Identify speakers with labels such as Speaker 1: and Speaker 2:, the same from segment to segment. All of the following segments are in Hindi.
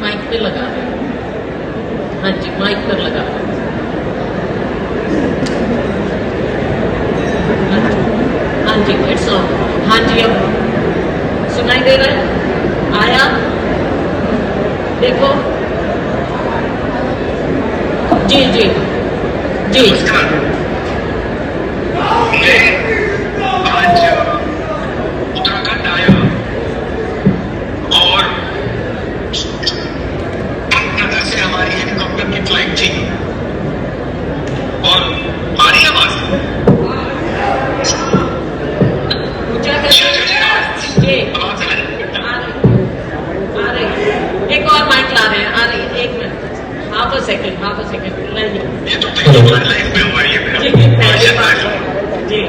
Speaker 1: माइक पे लगा रहे हैं। हाँ जी, माइक पर लगा रहे हैं। हाँ जी, इट्स ऑन। हाँ जी, अब सुनाई दे रहा है? आया? देखो जी जी जी।
Speaker 2: मैं आज उत्तराखंड आया और नगर से हमारी हेलीकॉप्टर की फ्लाइट थी और आ रही आवाज
Speaker 1: जी आ रही। एक और माइक ला रहे हैं। आ रही, एक मिनट, हाफ अ सेकंड नहीं।
Speaker 2: ये तो पहली बार लाइफ में हुआ है मेरा।
Speaker 1: जी पहली बार। जी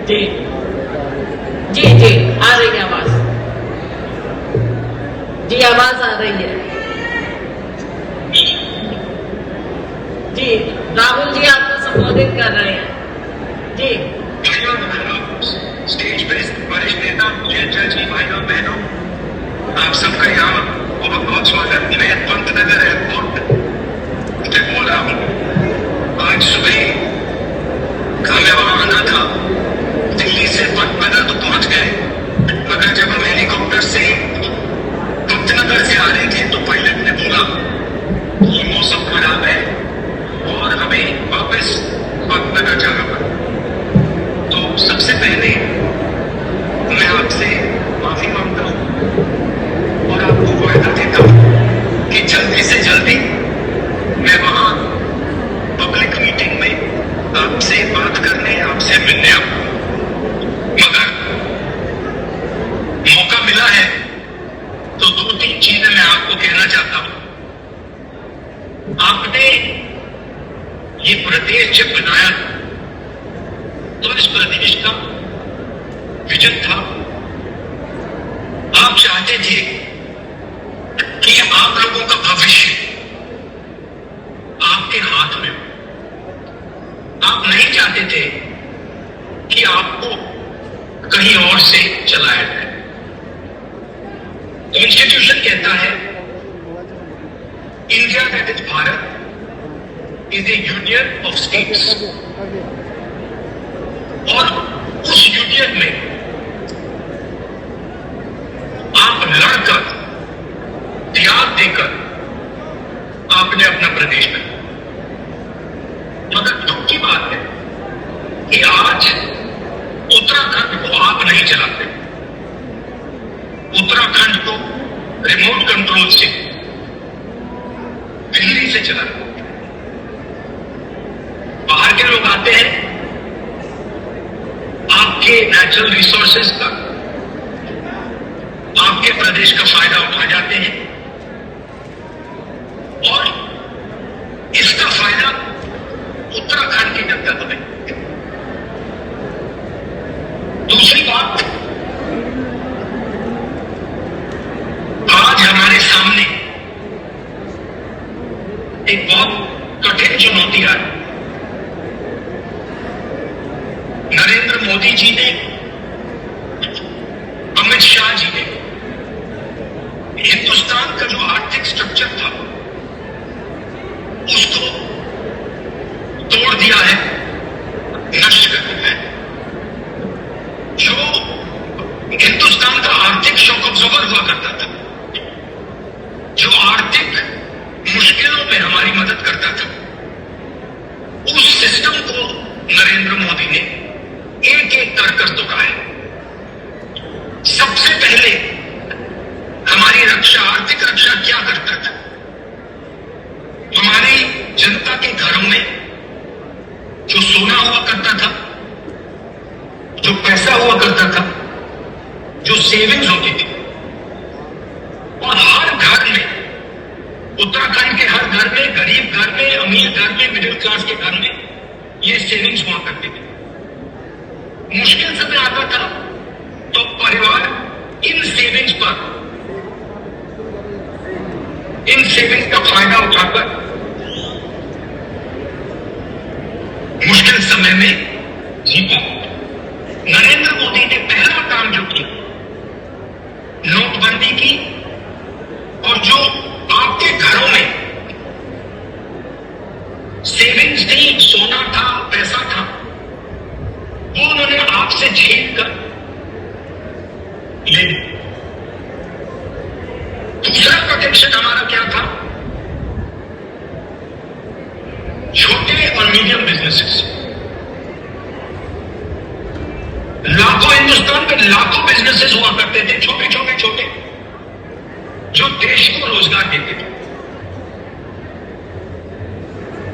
Speaker 1: जी जी जी आ रही है आवाज। जी आवाज आ रही है। जी राहुल जी आपको संबोधित कर रहे हैं। जी
Speaker 2: स्टेज पे वरिष्ठ नेता जय जी, भाइयों बहनों, आप सबका यहाँ बहुत बहुत स्वागत। मैं पंतनगर एयरपोर्ट से बोल रहा हूँ। आज सुबह हमें वहां आना था, दिल्ली से पंतनगर तो पहुंच गए, मगर जब हम हेलीकॉप्टर से पंतनगर से आ रहे थे तो पायलट ने बोला कि मौसम खराब है और हमें वापस पंतनगर जाना पड़ा। तो सबसे पहले मैं आपसे माफी मांगता हूं और आपको वायदा देता हूं कि जल्दी से जल्दी मैं वहां पब्लिक मीटिंग में आपसे बात करने, आपसे मिलने आऊंगा। मगर मौका मिला है तो 2-3 चीजें मैं आपको कहना चाहता हूं। आपने ये प्रदेश जब बनाया तो इस प्रदेश का विजन था, आप चाहते थे कि आप लोगों का भविष्य आपके हाथ में हो। आप नहीं चाहते थे कि आपको कहीं और से चलाया जाए। कॉन्स्टिट्यूशन कहता है India that is Bharat is A union of states, और उस यूनियन में आप लड़कर, त्याग देकर आपने अपना प्रदेश बनाया। मगर दुख की बात है कि आज उत्तराखंड को आप नहीं चलाते। उत्तराखंड को रिमोट कंट्रोल से दिल्ली से चलाते। बाहर के लोग आते हैं, आपके नेचुरल रिसोर्सेज का, आपके प्रदेश का फायदा उठा जाते हैं और इसका फायदा उत्तराखंड की जनता को नहीं। दूसरी बात, आज हमारे सामने एक बहुत कठिन चुनौती आई। नरेंद्र मोदी जी ने, अमित शाह जी ने हिंदुस्तान का जो आर्थिक स्ट्रक्चर था उसको तोड़ दिया है, नष्ट कर दिया है। जो हिंदुस्तान का आर्थिक शॉक अब्जॉर्बर हुआ करता था, जो आर्थिक मुश्किलों में हमारी मदद करता था, उस सिस्टम को नरेंद्र मोदी ने एक एक कर तोड़ा है। सबसे पहले हमारी रक्षा, आर्थिक रक्षा क्या करता था? हमारी जनता के घरों में जो सोना हुआ करता था, जो पैसा हुआ करता था, जो सेविंग्स होती थी, और हर घर में, उत्तराखंड के हर घर में, गरीब घर में, अमीर घर में, मिडिल क्लास के घर में ये सेविंग्स हुआ करती थी। मुश्किल समय आता था तो परिवार इन सेविंग्स का फायदा उठाकर मुश्किल समय में जीता। नरेंद्र मोदी ने पहला काम जो किया, नोटबंदी की, और जो सेविंग्स थी, सोना था, पैसा था, वो उन्होंने आपसे छीन कर ले लिया। दूसरा प्रोटेक्शन हमारा क्या था? छोटे और मीडियम बिजनेसेस। लाखों, हिंदुस्तान में लाखों बिजनेसेस हुआ करते थे, छोटे छोटे छोटे, जो देश को रोजगार देते थे।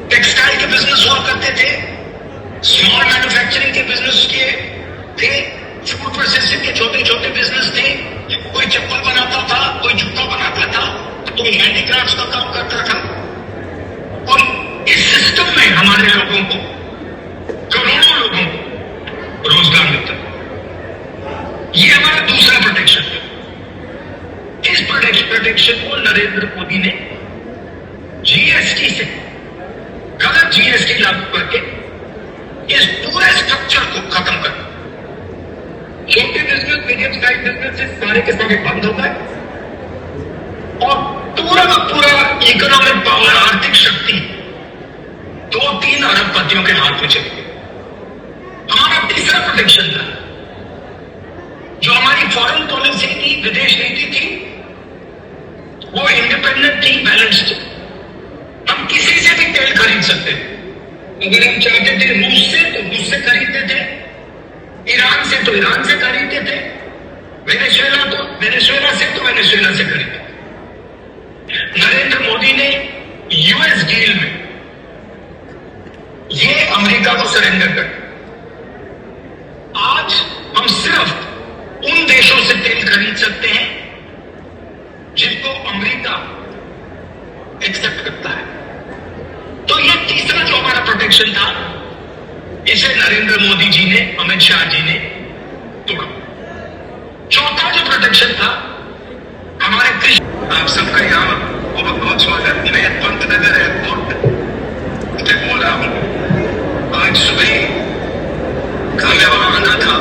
Speaker 2: टेक्सटाइल के बिजनेस हुआ करते थे, स्मॉल मैन्युफैक्चरिंग के बिजनेस किए थे, फूड प्रोसेसिंग के छोटे छोटे बिजनेस थे। कोई चप्पल बनाता था, कोई जूता बनाता था, कोई हैंडीक्राफ्ट्स का काम करता था। और इस सिस्टम में हमारे लोगों को, करोड़ों लोगों को रोजगार मिलता। ये हमारा दूसरा प्रोटेक्शन है। इस प्रोटेक्शन को नरेंद्र मोदी ने जीएसटी से, गलत जीएसटी लागू करके इस पूरे स्ट्रक्चर को खत्म कर, छोटे बिजनेस, मीडियम साइज बिजनेस सारे के सारे बंद हो गए और पूरा का पूरा इकोनॉमिक पावर, आर्थिक शक्ति 2-3 अरबपतियों के हाथ में चली गई। हमारा तीसरा प्रोटेक्शन था, जो हमारी फॉरेन पॉलिसी थी, विदेश नीति थी, वो इंडिपेंडेंट थी, बैलेंस्ड थी। हम किसी से भी तेल खरीद सकते थे। अगर हम चाहते थे रूस से तो रूस से खरीदते थे, ईरान से तो ईरान से खरीदते थे, वेनेजुएला से तो वेनेजुएला से खरीदते थे। नरेंद्र मोदी ने यूएस डील में ये अमेरिका को सरेंडर कर, आज हम सिर्फ उन देशों से तेल खरीद सकते हैं जिनको अमेरिका एक्सेप्ट करता है। तो ये तीसरा जो हमारा प्रोटेक्शन था, इसे नरेंद्र मोदी जी ने, अमित शाह जी ने तोड़ा। चौथा जो प्रोटेक्शन था हमारे कृषि, आप सबका यहाँ बहुत स्वागत। मैं पंतनगर एयरपोर्ट से बोल रहा हूं। आज सुबह का मैं वहां आना था,